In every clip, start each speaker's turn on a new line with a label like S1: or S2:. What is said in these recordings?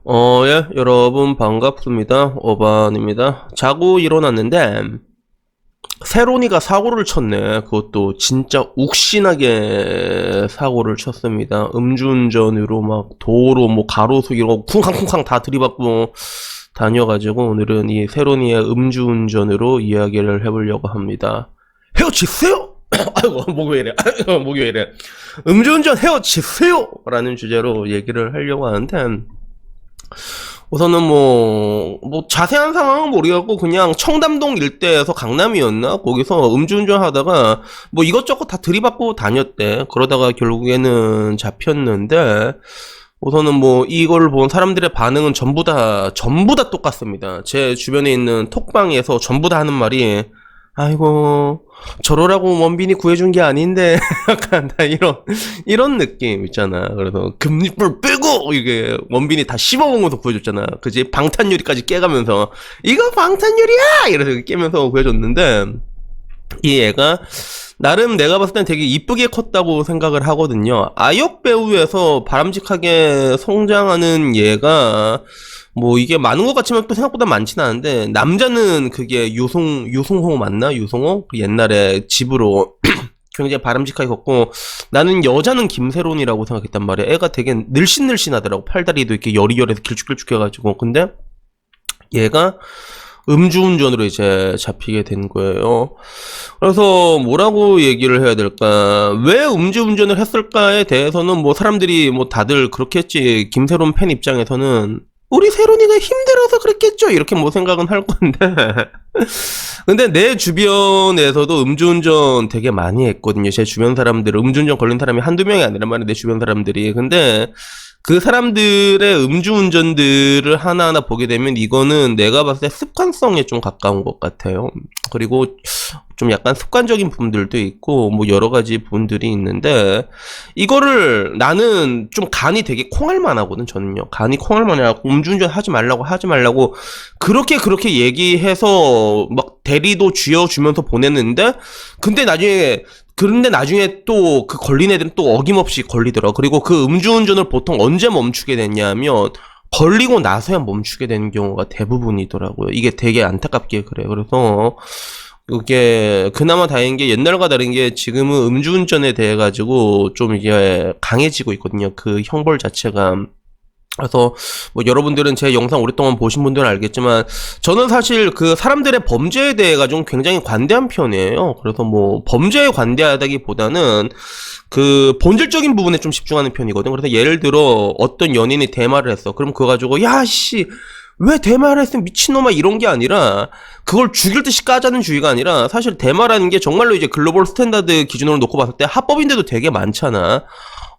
S1: 예, 여러분 반갑습니다. 어반입니다. 자고 일어났는데 세로니가 사고를 쳤네. 그것도 진짜 욱신하게 사고를 쳤습니다. 음주운전으로 막 도로 뭐 가로수 이러고 쿵쾅쿵쾅 다 들이받고 다녀가지고 오늘은 이 세로니의 음주운전으로 이야기를 해보려고 합니다. 헤어치세요! 아이고 목이 왜 이래? 목이 왜 이래? 음주운전 헤어치세요! 라는 주제로 얘기를 하려고 하는데 우선은 뭐 자세한 상황은 모르겠고 그냥 청담동 일대에서 강남이었나? 거기서 음주운전 하다가 뭐 이것저것 다 들이받고 다녔대. 그러다가 결국에는 잡혔는데 우선은 뭐 이걸 본 사람들의 반응은 전부 다 똑같습니다. 제 주변에 있는 톡방에서 전부 다 하는 말이 아이고 저러라고 원빈이 구해준 게 아닌데 약간 다 이런 느낌 있잖아. 그래서 금리불 빼고 이게 원빈이 다 씹어먹으면서 구해줬잖아. 그지? 방탄유리까지 깨가면서 이거 방탄유리야 이러면서 깨면서 구해줬는데 이 애가 나름 내가 봤을 땐 되게 이쁘게 컸다고 생각을 하거든요. 아역 배우에서 바람직하게 성장하는 얘가 뭐 이게 많은 것 같지만 또 생각보다 많진 않은데 남자는 그게 유송호 맞나? 유송호? 그 옛날에 집으로 굉장히 바람직하게 컸고 나는 여자는 김세론이라고 생각했단 말이야. 애가 되게 늘씬늘씬하더라고. 팔다리도 이렇게 여리여리해서 길쭉길쭉해가지고. 근데 얘가 음주운전으로 이제 잡히게 된 거예요. 그래서 뭐라고 얘기를 해야 될까? 왜 음주운전을 했을까에 대해서는 뭐 사람들이 뭐 다들 그렇게 했지. 김세론 팬 입장에서는 우리 세론이가 힘들어서 그랬겠죠. 이렇게 뭐 생각은 할 건데. 근데 내 주변에서도 음주운전 되게 많이 했거든요. 제 주변 사람들, 음주운전 걸린 사람이 한두 명이 아니란 말이에요. 내 주변 사람들이. 근데 그 사람들의 음주운전들을 하나하나 보게 되면 이거는 내가 봤을 때 습관성에 좀 가까운 것 같아요. 그리고 좀 약간 습관적인 부분들도 있고 뭐 여러 가지 부분들이 있는데 이거를 나는 좀 간이 되게 콩알만 하거든. 저는요. 간이 콩알만 해갖고 음주운전 하지 말라고 그렇게 얘기해서 막 대리도 쥐어주면서 보냈는데 그런데 나중에 또 그 걸린 애들은 또 어김없이 걸리더라. 그리고 그 음주운전을 보통 언제 멈추게 됐냐면 걸리고 나서야 멈추게 되는 경우가 대부분이더라고요. 이게 되게 안타깝게 그래. 그래서 이게 그나마 다행인 게 옛날과 다른 게 지금은 음주운전에 대해 가지고 좀 이게 강해지고 있거든요. 그 형벌 자체가. 그래서 뭐 여러분들은 제 영상 오랫동안 보신 분들은 알겠지만 저는 사실 그 사람들의 범죄에 대해 가지고 굉장히 관대한 편이에요. 그래서 뭐 범죄에 관대하다기보다는 그 본질적인 부분에 좀 집중하는 편이거든. 그래서 예를 들어 어떤 연인이 대말을 했어. 그럼 그거 가지고 야 씨 왜 대말을 했어 미친놈아 이런 게 아니라 그걸 죽일 듯이 까자는 주의가 아니라 사실 대말하는 게 정말로 이제 글로벌 스탠다드 기준으로 놓고 봤을 때 합법인데도 되게 많잖아.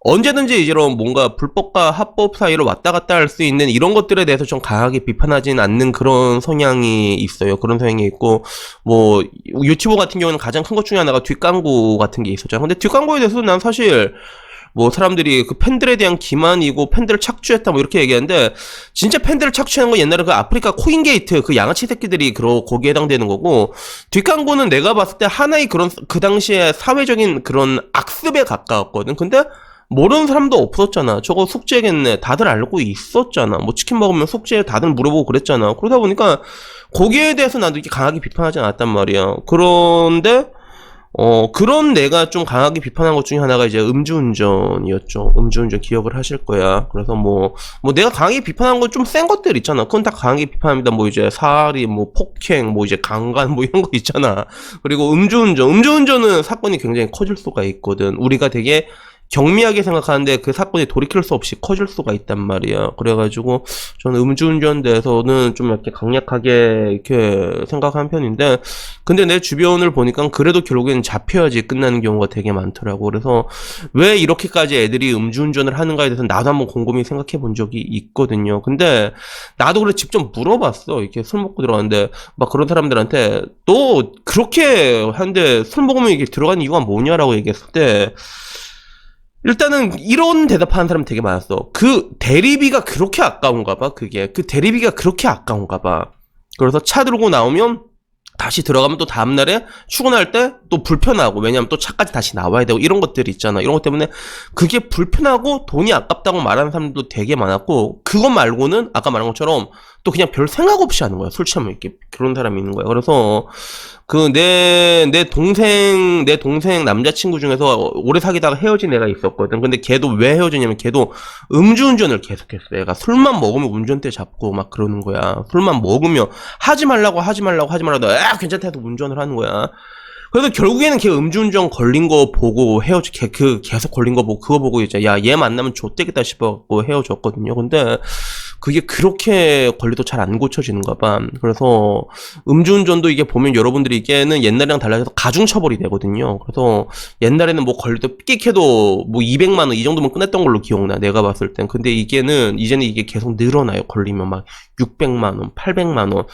S1: 언제든지 이런 뭔가 불법과 합법 사이로 왔다 갔다 할 수 있는 이런 것들에 대해서 좀 강하게 비판하진 않는 그런 성향이 있어요. 그런 성향이 있고, 뭐, 유튜브 같은 경우는 가장 큰 것 중에 하나가 뒷광고 같은 게 있었잖아. 근데 뒷광고에 대해서는 난 사실, 뭐 사람들이 그 팬들에 대한 기만이고 팬들을 착취했다 뭐 이렇게 얘기하는데 진짜 팬들을 착취한 건 옛날에 그 아프리카 코인게이트 그 양아치 새끼들이 거기에 해당되는 거고 뒷광고는 내가 봤을 때 하나의 그런 그 당시에 사회적인 그런 악습에 가까웠거든. 근데 모르는 사람도 없었잖아. 저거 숙제겠네. 다들 알고 있었잖아. 뭐 치킨 먹으면 숙제 다들 물어보고 그랬잖아. 그러다 보니까 거기에 대해서 나도 이렇게 강하게 비판하지 않았단 말이야. 그런데 그런 내가 좀 강하게 비판한 것 중에 하나가 이제 음주운전이었죠. 음주운전 기억을 하실 거야. 그래서 뭐 내가 강하게 비판한 건 좀 센 것들 있잖아. 그건 다 강하게 비판합니다. 뭐 이제 사리, 뭐 폭행, 뭐 이제 강간, 뭐 이런 거 있잖아. 그리고 음주운전은 사건이 굉장히 커질 수가 있거든. 우리가 되게 경미하게 생각하는데 그 사건이 돌이킬 수 없이 커질 수가 있단 말이야. 그래가지고 저는 음주운전에 대해서는 좀 이렇게 강력하게 이렇게 생각하는 편인데 근데 내 주변을 보니까 그래도 결국에는 잡혀야지 끝나는 경우가 되게 많더라고. 그래서 왜 이렇게까지 애들이 음주운전을 하는가에 대해서 나도 한번 곰곰이 생각해 본 적이 있거든요. 근데 나도 그래 직접 물어봤어. 이렇게 술 먹고 들어갔는데 막 그런 사람들한테 너 그렇게 하는데 술 먹으면 이게 들어가는 이유가 뭐냐라고 얘기했을 때 일단은 이런 대답하는 사람 되게 많았어. 그 대리비가 그렇게 아까운가 봐. 그 대리비가 그렇게 아까운가 봐. 그래서 차 들고 나오면 다시 들어가면 또 다음날에 출근할 때 또 불편하고, 왜냐면 또 차까지 다시 나와야 되고 이런 것들이 있잖아. 이런 것 때문에 그게 불편하고 돈이 아깝다고 말하는 사람들도 되게 많았고, 그것 말고는 아까 말한 것처럼 또 그냥 별 생각 없이 하는 거야. 술 취하면 이렇게 그런 사람이 있는 거야. 그래서 그 내 동생 남자친구 중에서 오래 사귀다가 헤어진 애가 있었거든. 근데 걔도 왜 헤어졌냐면 걔도 음주운전을 계속했어. 얘가 술만 먹으면 운전대 잡고 막 그러는 거야. 술만 먹으면 하지 말라고 괜찮다 해도 운전을 하는 거야. 그래서 결국에는 걔 음주운전 걸린 거 보고 계속 걸린 거 보고 그거 보고 이제 야, 얘 만나면 좆되겠다 싶어갖고 헤어졌거든요. 근데 그게 그렇게 걸려도 잘 안 고쳐지는가 봐. 그래서 음주운전도 이게 보면 여러분들이 이게는 옛날이랑 달라져서 가중처벌이 되거든요. 그래서 옛날에는 뭐 걸려도 삑해도 뭐 200만원 이 정도면 끝냈던 걸로 기억나. 내가 봤을 땐. 근데 이제는 이게 계속 늘어나요. 걸리면 막 600만원, 800만원.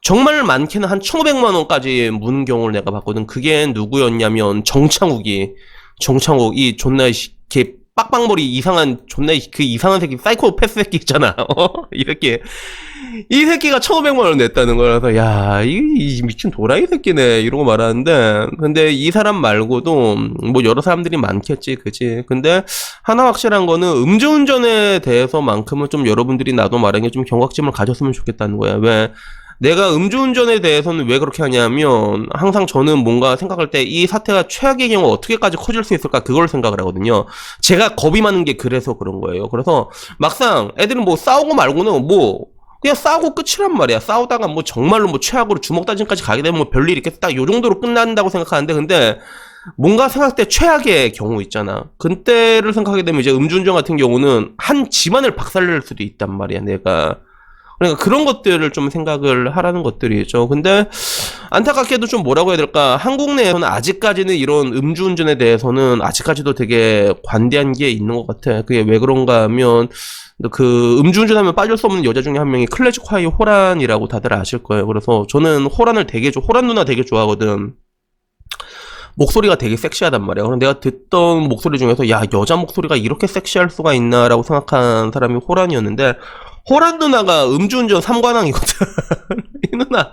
S1: 정말 많게는 한 1,500만원까지 무는 경우를 내가 봤거든. 그게 누구였냐면 정창욱, 이 존나, 걔 빡빡머리 이상한, 존나, 그 이상한 새끼, 사이코패스 새끼 있잖아. 이 새끼가 1,500만원 냈다는 거라서, 야, 이 미친 도라이 새끼네. 이러고 말하는데, 근데 이 사람 말고도, 뭐 여러 사람들이 많겠지, 그치? 근데, 하나 확실한 거는 음주운전에 대해서만큼은 좀 여러분들이 나도 말하는 게 좀 경각심을 가졌으면 좋겠다는 거야. 왜? 내가 음주운전에 대해서는 왜 그렇게 하냐면 항상 저는 뭔가 생각할 때 이 사태가 최악의 경우 어떻게까지 커질 수 있을까 그걸 생각을 하거든요. 제가 겁이 많은 게 그래서 그런 거예요. 그래서 막상 애들은 뭐 싸우고 말고는 뭐 그냥 싸우고 끝이란 말이야. 싸우다가 뭐 정말로 뭐 최악으로 주먹 다짐까지 가게 되면 뭐 별일 있겠다 딱 요 정도로 끝난다고 생각하는데 근데 뭔가 생각할 때 최악의 경우 있잖아. 그때를 생각하게 되면 이제 음주운전 같은 경우는 한 집안을 박살낼 수도 있단 말이야. 내가 그러니까 그런 것들을 좀 생각을 하라는 것들이죠. 근데 안타깝게도 좀 뭐라고 해야 될까? 한국 내에서는 아직까지는 이런 음주운전에 대해서는 아직까지도 되게 관대한 게 있는 것 같아. 그게 왜 그런가 하면 그 음주운전하면 빠질 수 없는 여자 중에 한 명이 클래식화의 호란이라고 다들 아실 거예요. 그래서 저는 호란 누나 되게 좋아하거든. 목소리가 되게 섹시하단 말이야. 그럼 내가 듣던 목소리 중에서 야, 여자 목소리가 이렇게 섹시할 수가 있나라고 생각한 사람이 호란이었는데 호란 누나가 음주운전 3관왕이거든. 이 누나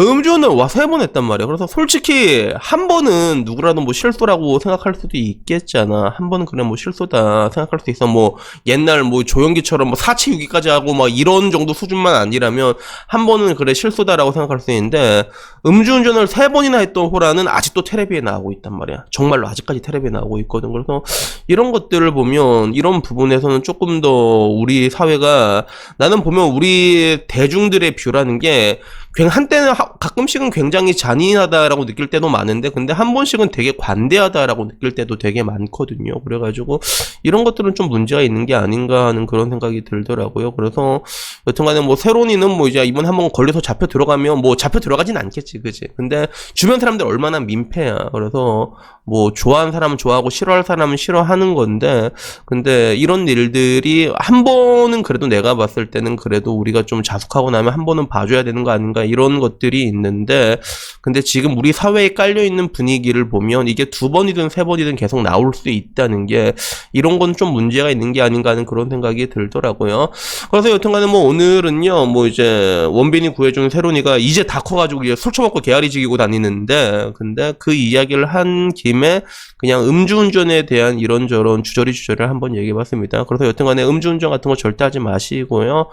S1: 음주운전 와 3번 했단 말이야. 그래서 솔직히 한 번은 누구라도 뭐 실수라고 생각할 수도 있겠잖아. 한 번은 그래 뭐 실수다 생각할 수 있어. 뭐 옛날 뭐 조영기처럼 뭐 사치 유기까지 하고 막 이런 정도 수준만 아니라면 한 번은 그래 실수다라고 생각할 수 있는데 음주운전을 3번이나 했던 호라는 아직도 텔레비에 나오고 있단 말이야. 정말로 아직까지 텔레비에 나오고 있거든. 그래서 이런 것들을 보면 이런 부분에서는 조금 더 우리 사회가 나는 보면 우리 대중들의 뷰라는 게 한때는 가끔씩은 굉장히 잔인하다라고 느낄 때도 많은데 근데 한 번씩은 되게 관대하다라고 느낄 때도 되게 많거든요. 그래가지고 이런 것들은 좀 문제가 있는 게 아닌가 하는 그런 생각이 들더라고요. 그래서 여튼간에 뭐 세론이는 뭐 이제 이번 한번 걸려서 잡혀 들어가면 뭐 잡혀 들어가진 않겠지, 그지? 근데 주변 사람들 얼마나 민폐야. 그래서 뭐 좋아하는 사람은 좋아하고 싫어할 사람은 싫어하는 건데 근데 이런 일들이 한 번은 그래도 내가 봤을 때는 그래도 우리가 좀 자숙하고 나면 한 번은 봐줘야 되는 거 아닌가 이런 것들이 있는데 근데 지금 우리 사회에 깔려있는 분위기를 보면 이게 2번이든 3번이든 계속 나올 수 있다는 게 이런 건 좀 문제가 있는 게 아닌가 하는 그런 생각이 들더라고요. 그래서 여튼간에 뭐 오늘은요 뭐 이제 원빈이 구해준 세론이가 이제 다 커가지고 이제 술 처먹고 개아리 지기고 다니는데 근데 그 이야기를 한 김에 그냥 음주운전에 대한 이런저런 주저리를 한번 얘기해봤습니다. 그래서 여튼간에 음주운전 같은 거 절대 하지 마시고요.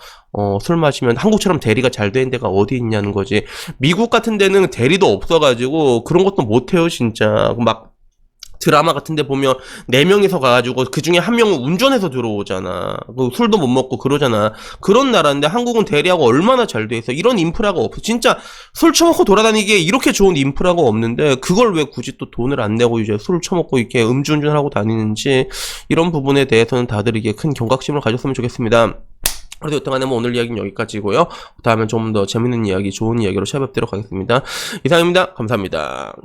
S1: 술 마시면 한국처럼 대리가 잘 되는 데가 어디 있냐는 거지. 미국 같은 데는 대리도 없어가지고 그런 것도 못해요 진짜. 막 드라마 같은 데 보면 4명이서 가가지고 그 중에 한 명은 운전해서 들어오잖아. 술도 못 먹고 그러잖아. 그런 나라인데 한국은 대리하고 얼마나 잘 돼 있어. 이런 인프라가 없어. 진짜 술 처먹고 돌아다니기에 이렇게 좋은 인프라가 없는데 그걸 왜 굳이 또 돈을 안 내고 이제 술 처먹고 이렇게 음주운전을 하고 다니는지 이런 부분에 대해서는 다들 이게 큰 경각심을 가졌으면 좋겠습니다. 그래서 여튼간에 뭐 오늘 이야기는 여기까지고요. 다음엔 좀 더 재밌는 이야기, 좋은 이야기로 찾아뵙도록 하겠습니다. 이상입니다. 감사합니다.